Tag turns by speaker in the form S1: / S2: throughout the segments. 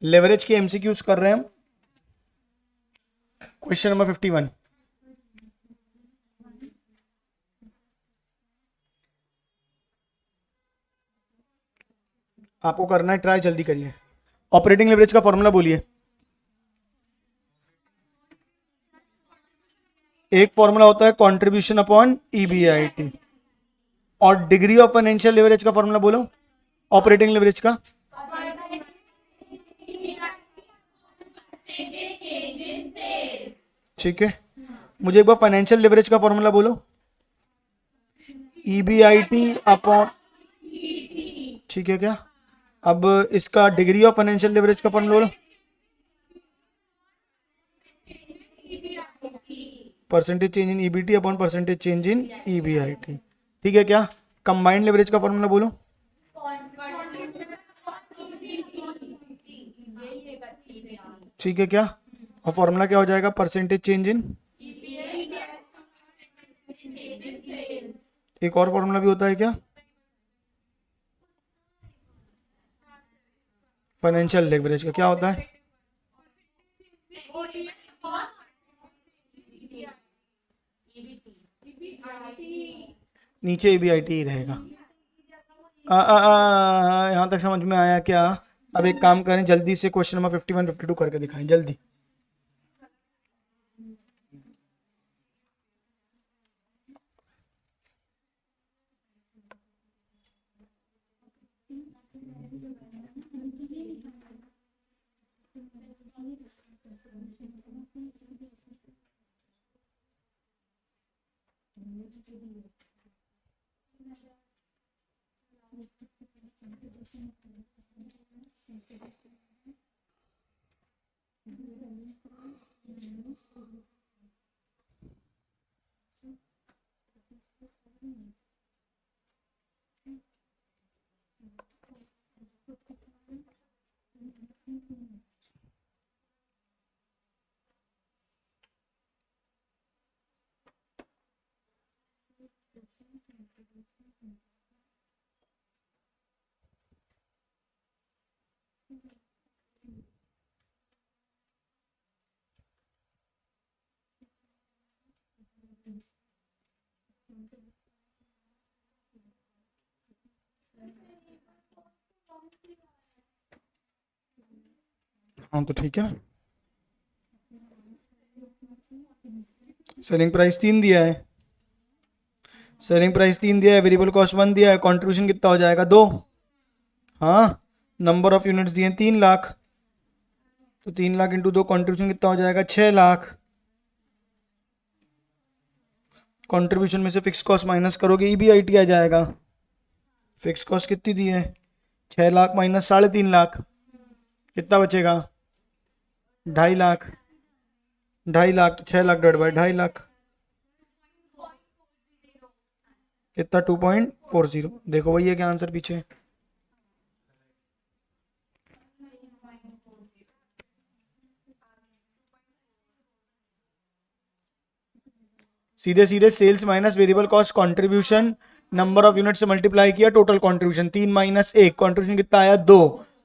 S1: Leverage के MCQs कर रहे हैं हम। Question number 51। आपको करना है ट्राई, जल्दी करिए। ऑपरेटिंग लेवरेज का फॉर्मूला बोलिए। एक फॉर्मूला होता है कंट्रीब्यूशन अपॉन ईबीआईटी, और डिग्री ऑफ फाइनेंशियल लेवरेज का फॉर्मूला बोलो, ऑपरेटिंग लेवरेज का। ठीक है, मुझे एक बार फाइनेंशियल लेवरेज का फॉर्मूला बोलो। ईबीआईटी अपॉन, ठीक है क्या। अब इसका डिग्री ऑफ फाइनेंशियल लेवरेज का फॉर्मूला बोलो। Percentage change in EBT upon percentage change in EBIT. ठीक है क्या। कंबाइंड लेवरेज का फॉर्मूला बोलो। ठीक है क्या। और फॉर्मूला क्या हो जाएगा, परसेंटेज चेंज इन। एक और फॉर्मूला भी होता है क्या, फाइनेंशियल लेवरेज का क्या होता है। नीचे ईबीआईटी ही रहेगा। यहाँ तक समझ में आया क्या। अब एक काम करें, जल्दी से क्वेश्चन नंबर 51 52 करके दिखाएं जल्दी। हाँ तो ठीक है ना। सेलिंग प्राइस 3 दिया है, सेलिंग प्राइस 3 दिया है, वेरिएबल कॉस्ट 1 दिया है, कंट्रीब्यूशन कितना हो जाएगा 2। हाँ, नंबर ऑफ यूनिट्स दिए 3 लाख, तो 3 लाख इंटू 2, कंट्रीब्यूशन कितना हो जाएगा 6 लाख। कंट्रीब्यूशन में से फिक्स कॉस्ट माइनस करोगे ईबीआईटी आ जाएगा। फिक्स कॉस्ट कितनी दी है, 6 लाख माइनस 3.5 लाख, कितना बचेगा 2.5 लाख। 2.5 लाख तो 6 लाख डिवाइड बाई 2.5 लाख, कितना 2.40। देखो वही है क्या आंसर पीछे। सीधे सीधे sales minus variable cost contribution, number of unit से मल्टीप्लाई किया, टोटल कंट्रीब्यूशन 3 माइनस 1, कंट्रीब्यूशन कितना आया 2,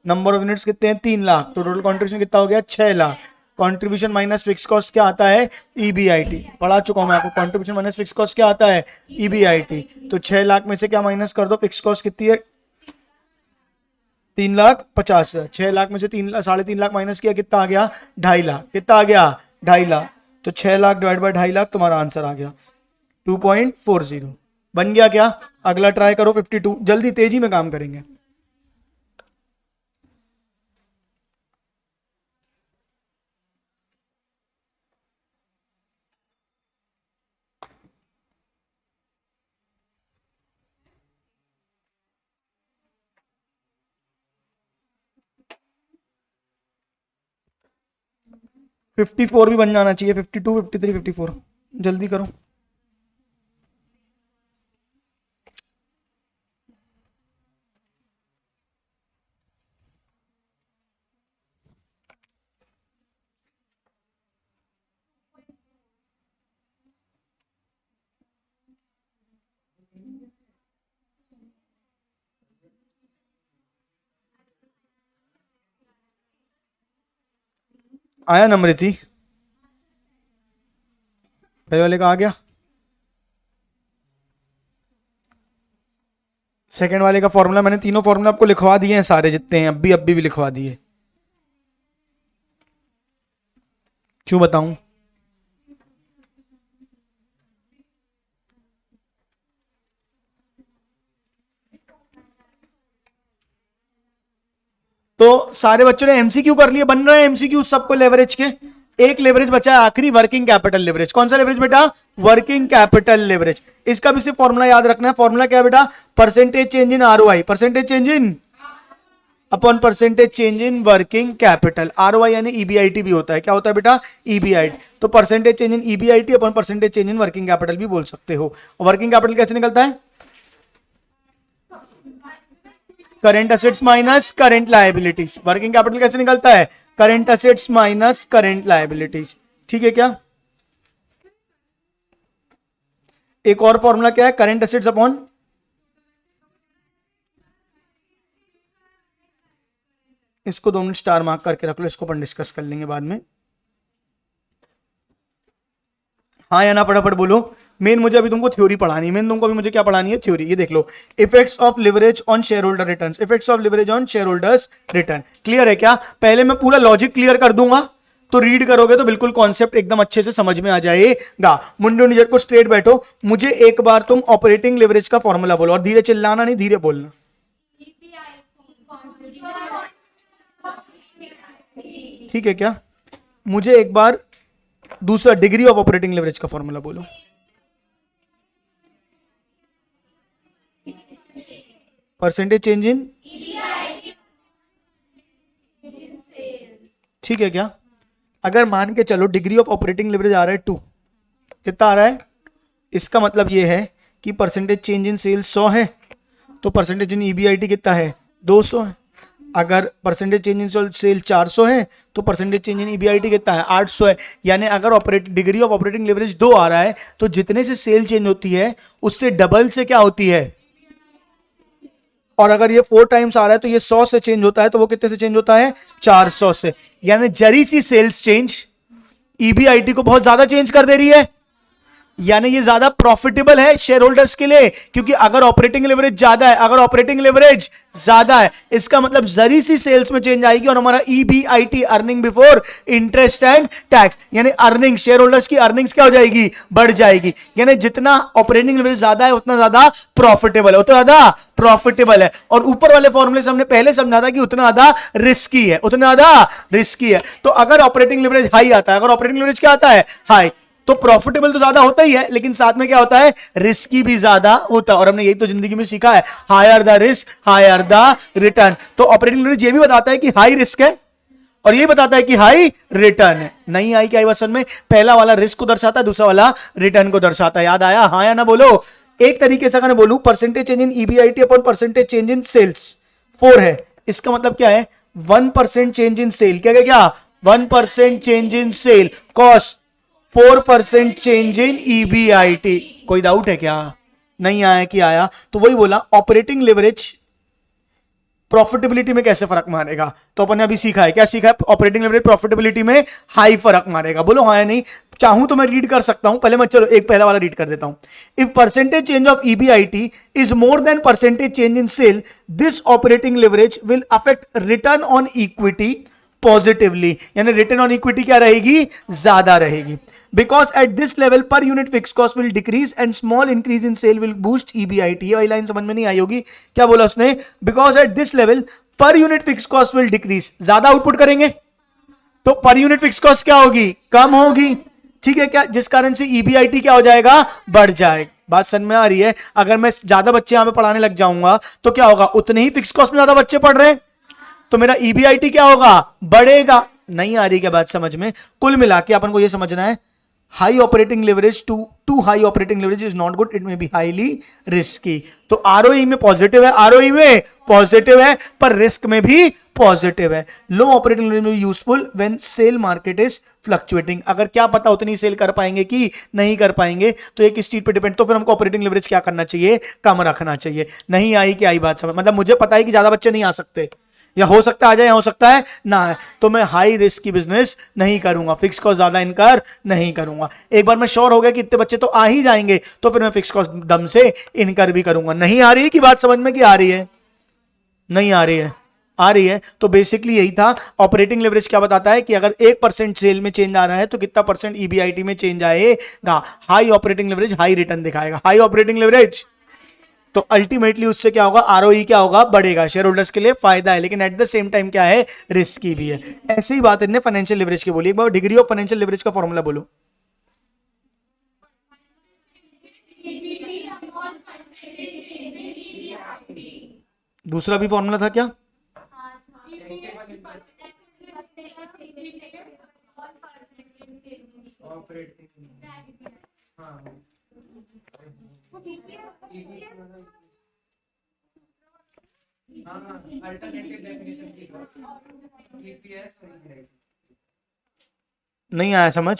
S1: नंबर ऑफ यूनिट्स कितने हैं 3 लाख, तो टोटल कंट्रीब्यूशन कितना हो गया 6 lakh. Contribution minus fix cost क्या आता है, ईबीआईटी। पढ़ा चुका हूं मैं आपको, कंट्रीब्यूशन माइनस फिक्स कॉस्ट क्या आता है, ईबीआईटी। तो 6 लाख में से क्या माइनस कर दो, फिक्स कॉस्ट कितनी है 3,50,000। 6 लाख में से 3.5 लाख माइनस किया, कितना आ गया 2.5 लाख, कितना आ गया 2.5 लाख। तो 6 लाख डिवाइड बाई 2.5 लाख, तुम्हारा आंसर आ गया 2.40। बन गया क्या। अगला ट्राई करो 52, जल्दी तेजी में काम करेंगे। फिफ्टी फोर भी बन जाना चाहिए, 52 53 54, जल्दी करो। आया नम्रति? पहले वाले का आ गया? सेकंड वाले का फॉर्मूला मैंने तीनों फॉर्मूला आपको लिखवा दिए हैं सारे जितने हैं, अब भी लिखवा दिए। क्यों बताऊं? तो सारे बच्चों ने एमसीक्यू कर लिए, बन रहे हैं एमसीक्यू सबको लेवरेज के। एक लेवरेज बचा है आखिरी, वर्किंग कैपिटल लेवरेज। कौन सा लेवरेज बेटा? Working capital leverage. इसका भी सिर्फ फॉर्मूला याद रखना है। फॉर्मूला क्या है बेटा? Percentage change in ROI, percentage change in upon percentage change in working capital. ROI यानी ईबीआईटी भी होता है। क्या होता है बेटा? ईबीआईटी। तो percentage change in EBIT upon percentage change in working capital भी बोल सकते हो। वर्किंग कैपिटल कैसे निकलता है? Current assets minus current liabilities. Working capital कैसे निकलता है? Current assets minus current liabilities. ठीक है क्या? एक और फॉर्मूला क्या है? करंट असेट्स अपॉन, इसको 2 मिनट स्टार मार्क करके रख लो, इसको अपन डिस्कस कर लेंगे बाद में। हाँ या ना फटाफट बोलो। मेन मुझे अभी तुमको थ्योरी पढ़ानी है, मेन तुमको अभी मुझे क्या पढ़ानी है? थ्योरी। ये देख लो, effects of leverage on share holder returns, effects of leverage on share holders return. Clear है क्या? पहले मैं पूरा लॉजिक क्लियर कर दूंगा, तो रीड करोगे तो बिल्कुल कॉन्सेप्ट एकदम अच्छे से समझ में आ जाएगा। मुंडो निजर को स्ट्रेट बैठो, मुझे एक बार तुम ऑपरेटिंग लिवरेज का फॉर्मूला बोलो, और धीरे चिल्लाना नहीं, धीरे बोलना। ठीक है क्या? मुझे एक बार दूसरा डिग्री ऑफ ऑपरेटिंग लेवरेज का फॉर्मूला बोलो। परसेंटेज चेंज इन, ठीक है क्या? अगर मान के चलो डिग्री ऑफ ऑपरेटिंग लेवरेज आ रहा है 2, कितना आ रहा है? इसका मतलब ये है कि परसेंटेज चेंज इन सेल्स 100 है, तो परसेंटेज इन ईबीआईटी कितना है? 200 है। अगर परसेंटेज चेंज इन सेल 400 है तो परसेंटेज चेंज इन ईबीआईटी कितना है? 800 है। यानी अगर डिग्री ऑफ ऑपरेटिंग लेवरेज 2 आ रहा है तो जितने से सेल चेंज होती है उससे डबल से क्या होती है? और अगर ये 4 टाइम्स आ रहा है तो ये 100 से चेंज होता है, तो वो कितने से चेंज होता है? 400 से। यानी जरी सी सेल्स चेंज ईबीआईटी को बहुत ज्यादा चेंज कर दे रही है, यानी ये ज्यादा प्रॉफिटेबल है शेयर होल्डर्स के लिए। क्योंकि अगर ऑपरेटिंग लेवरेज ज्यादा है, अगर ऑपरेटिंग लेवरेज ज्यादा है, इसका मतलब जरी सी सेल्स में चेंज आएगी और हमारा EBIT, earning before interest and tax, यानी अर्निंग, शेयर होल्डर्स की अर्निंग्स क्या हो जाएगी? बढ़ जाएगी। यानी जितना ऑपरेटिंग लेवरेज ज्यादा है उतना ज्यादा प्रॉफिटेबल है, उतना ज्यादा प्रॉफिटेबल है। और ऊपर वाले फॉर्मूले से हमने पहले समझा था कि उतना ज्यादा रिस्की है, उतना ज्यादा रिस्की है। तो अगर ऑपरेटिंग लेवरेज हाई आता है, अगर ऑपरेटिंग लेवरेज क्या आता है? हाई, तो प्रॉफिटेबल तो ज्यादा होता ही है, लेकिन साथ में क्या होता है? रिस्की भी ज्यादा होता है। और हमने यही तो जिंदगी में सीखा है, higher the risk higher the return. तो ऑपरेटिंग लेवरेज ये भी बताता है कि हाई रिस्क है और ये बताता है कि हाई रिटर्न है। नहीं आई क्या वर्षन में? पहला वाला रिस्क को दर्शाता है, दूसरा वाला रिटर्न को दर्शाता है। याद आया? हाँ या ना बोलो। एक तरीके से अगर मैं बोलूं, percentage change in EBIT upon percentage change in sales 4 है, इसका मतलब क्या है? 1% चेंज इन सेल। क्या क्या क्या? 1% change in sale, cost 4% change in EBIT. कोई डाउट है क्या? नहीं आया कि आया? तो वही बोला, ऑपरेटिंग लेवरेज प्रॉफिटेबिलिटी में कैसे फर्क मारेगा। तो अपन ने अभी सीखा है, क्या सीखा है? ऑपरेटिंग लेवरेज प्रॉफिटेबिलिटी में हाई फर्क मारेगा। बोलो हाँ या नहीं? चाहूं तो मैं रीड कर सकता हूं, पहले मैं चलो एक पहला वाला रीड कर देता हूं। If percentage change of EBIT is more than percentage change in sale, this operating leverage will affect return on equity positively. यानी रिटर्न ऑन इक्विटी क्या रहेगी? ज्यादा रहेगी। Because at this level per unit fix cost will decrease and small increase in sale will boost EBIT. ये line समझ में नहीं आई होगी, क्या बोला उसने? Because at this level per unit fix cost will decrease, ज्यादा आउटपुट करेंगे तो पर यूनिट फिक्स कॉस्ट क्या होगी? कम होगी। ठीक है क्या? जिस कारण से ईबीआईटी क्या हो जाएगा? बढ़ जाएगा। बात समझ में आ रही है? अगर मैं ज्यादा बच्चे यहां पे पढ़ाने लग जाऊंगा तो क्या होगा? उतने ही फिक्स कॉस्ट में ज्यादा बच्चे पढ़ रहे हैं तो मेरा ईबीआईटी क्या होगा? बढ़ेगा। नहीं आ रही क्या बात समझ में? कुल मिला के अपन को यह समझना है, high operating leverage to high operating leverage is not good, it may be highly risky. तो आरओई में पॉजिटिव है, आरओई में पॉजिटिव है, पर रिस्क में भी पॉजिटिव है। लो ऑपरेटिंग लेवरेज में useful when sale market is fluctuating. अगर क्या पता उतनी सेल कर पाएंगे कि नहीं कर पाएंगे, तो एक इस चीज पे डिपेंड, तो फिर हमको ऑपरेटिंग लेवरेज क्या करना चाहिए? कम रखना चाहिए। नहीं आई क्या? आई बात समझ? मतलब मुझे पता है कि ज्यादा बच्चे नहीं आ सकते, या हो सकता है आ जाए, या हो सकता है ना आए, तो मैं हाई रिस्क की बिजनेस नहीं करूंगा, फिक्स कॉस्ट ज्यादा इनकर नहीं करूंगा। एक बार मैं श्योर हो गया कि इतने बच्चे तो आ ही जाएंगे, तो फिर मैं फिक्स कॉस्ट दम से इनकर भी करूंगा। नहीं आ रही है कि बात समझ में, कि आ रही है? नहीं आ रही है? आ रही है। तो बेसिकली यही था। ऑपरेटिंग लेवरेज क्या बताता है कि अगर 1% सेल में चेंज आ रहा है तो कितना परसेंट ईबीआईटी में चेंज आएगा। High operating leverage high return दिखाएगा, हाई ऑपरेटिंग लेवरेज। तो अल्टीमेटली उससे क्या होगा, आरओई क्या होगा, बढ़ेगा, शेयर होल्डर्स के लिए फायदा है, लेकिन एट द सेम टाइम क्या है, रिस्की भी है। ऐसी ही बात इन्हें फाइनेंशियल लेवरेज की बोली। एक बार डिग्री ऑफ फाइनेंशियल लेवरेज का फॉर्मूला बोलो। दूसरा भी फॉर्मूला था क्या? नहीं आया समझ?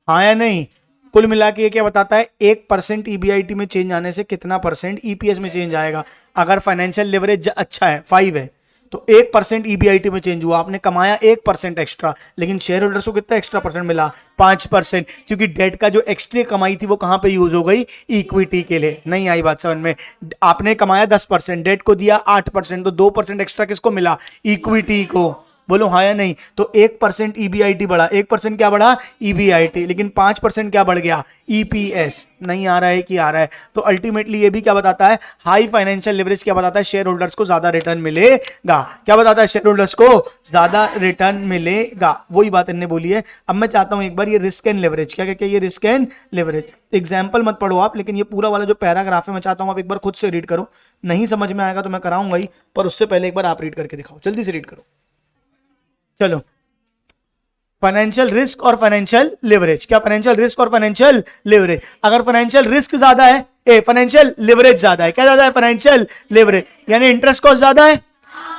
S1: हाँ या नहीं? कुल मिला के ये क्या बताता है, 1% ईबीआईटी में चेंज आने से कितना परसेंट ईपीएस में चेंज आएगा। अगर फाइनेंशियल लेवरेज अच्छा है, 5 है, तो 1% ईबीआईटी में चेंज हुआ, आपने कमाया 1% एक्स्ट्रा, लेकिन शेयर होल्डर्स को कितना एक्स्ट्रा परसेंट मिला, 5%, क्योंकि डेट का जो एक्स्ट्रा कमाई थी वो कहां पे यूज हो गई, इक्विटी के लिए। नहीं आई बात समझ में? आपने कमाया 10%, डेट को दिया 8%, तो 2% एक्स्ट्रा किसको मिला, इक्विटी को। बोलो हाँ या नहीं? तो 1% ईबीआईटी बढ़ा, 1% क्या बढ़ा, ईबीआईटी, लेकिन 5% क्या बढ़ गया, ईपीएस। नहीं आ रहा है कि आ रहा है? तो अल्टीमेटली ये भी क्या बताता है, हाई फाइनेंशियल लेवरेज क्या बताता है, शेयर होल्डर्स को ज्यादा रिटर्न मिलेगा। क्या बताता है, शेयर होल्डर्स को ज्यादा रिटर्न मिलेगा। वही बात इन्होंने बोली है। अब मैं चाहता हूं एक बार ये रिस्क एंड लेवरेज, क्या क्या ये रिस्क एंड लेवरेज, एग्जाम्पल मत पढ़ो आप, लेकिन ये पूरा वाला जो पैराग्राफ है मैं चाहता हूं आप एक बार खुद से रीड करो। नहीं समझ में आएगा तो मैं कराऊंगा ही, पर उससे पहले एक बार आप रीड करके दिखाओ, जल्दी से रीड करो। चलो, फाइनेंशियल रिस्क और फाइनेंशियल लेवरेज। क्या फाइनेंशियल रिस्क और फाइनेंशियल लेवरेज? अगर फाइनेंशियल रिस्क ज्यादा है, फाइनेंशियल लेवरेज ज्यादा है, क्या ज्यादा है, फाइनेंशियल लेवरेज, यानी इंटरेस्ट कॉस्ट ज्यादा है,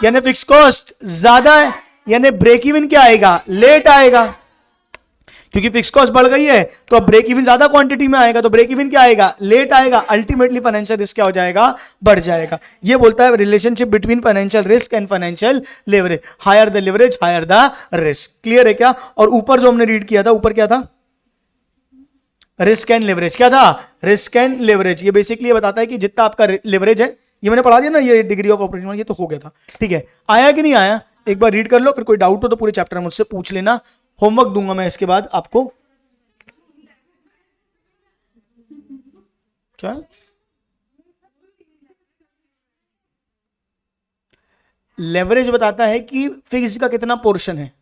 S1: यानी फिक्स कॉस्ट ज्यादा है, यानी ब्रेक इवन क्या आएगा, लेट आएगा, क्योंकि फिक्स कॉस्ट बढ़ गई है तो अब ब्रेक इवन ज्यादा क्वांटिटी में आएगा, तो ब्रेक इवन क्या आएगा, लेट आएगा। अल्टीमेटली फाइनेंशियल रिस्क क्या हो जाएगा, बढ़ जाएगा। ये बोलता है relationship between financial risk and financial leverage, higher the leverage higher the risk. Clear है क्या? और ऊपर जो हमने रीड किया था, ऊपर क्या था, रिस्क एंड लेवरेज। क्या था, रिस्क एंड लेवरेज। ये बेसिकली ये बताता है कि जितना आपका लेवरेज है, ये मैंने पढ़ा दिया ना, ये डिग्री ऑफ ऑपरेशन, ये तो हो गया था, ठीक है। आया कि नहीं आया, एक बार रीड कर लो, फिर कोई डाउट हो तो पूरे चैप्टर मुझसे पूछ लेना, होमवर्क दूंगा मैं इसके बाद आपको। क्या लेवरेज बताता है कि फिक्स का कितना पोर्शन है,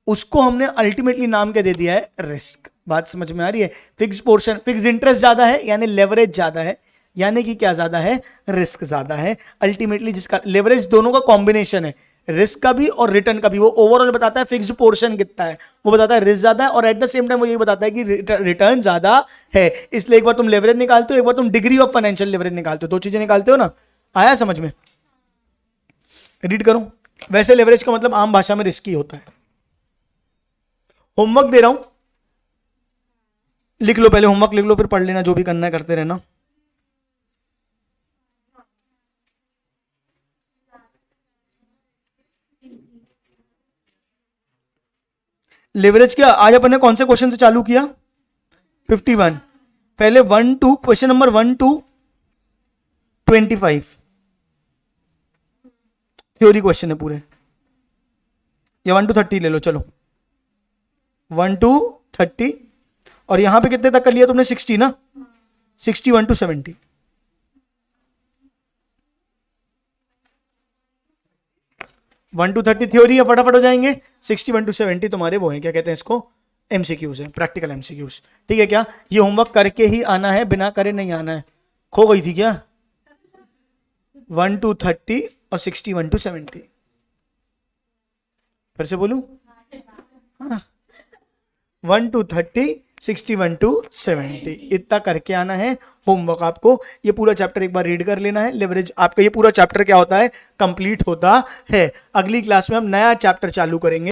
S1: उसको हमने अल्टीमेटली नाम क्या दे दिया है, रिस्क। बात समझ में आ रही है? फिक्स पोर्शन, फिक्स इंटरेस्ट ज्यादा है यानी लेवरेज ज्यादा है, यानी कि क्या ज्यादा है, रिस्क ज्यादा है। अल्टीमेटली जिसका लेवरेज दोनों का कॉम्बिनेशन है, रिस्क का भी और रिटर्न का भी। वो ओवरऑल बताता है फिक्स्ड पोर्शन कितना है, वो बताता है रिस्क ज्यादा है, और एट द सेम टाइम वो ये बताता है कि रिटर्न ज्यादा है। इसलिए एक बार तुम लेवरेज निकालते हो, एक बार तुम डिग्री ऑफ फाइनेंशियल लेवरेज निकालते हो, दो चीजें निकालते हो ना। आया समझ में? रीड करो। वैसे लेवरेज का मतलब आम भाषा में रिस्की होता है। होमवर्क दे रहा हूं, लिख लो, पहले होमवर्क लिख लो, फिर पढ़ लेना, जो भी करना है करते रहना। लेवरेज क्या आज अपन ने कौन से क्वेश्चन से चालू किया, 51। पहले 1 to question number 1 to 25 theory question है पूरे, या 1 टू 30 ले लो, चलो 1 टू 30। और यहां पे कितने तक कर लिया तुमने, 60 ना, 61 टू 70। वन टू 30 थ्योरी है, फटाफट हो जाएंगे। 61 टू 70 तुम्हारे वो हैं, क्या कहते हैं इसको, एमसीक्यूज है, प्रैक्टिकल एमसीक्यूज। ठीक है क्या? ये होमवर्क करके ही आना है, बिना करे नहीं आना है। खो गई थी क्या? 1 टू 30 और 61 टू 70। फिर से बोलूं, 1 टू 30, 61 टू 70, इतना करके आना है होमवर्क आपको। ये पूरा चैप्टर एक बार रीड कर लेना है। लेवरेज आपका ये पूरा चैप्टर क्या होता है, कंप्लीट होता है। अगली क्लास में हम नया चैप्टर चालू करेंगे।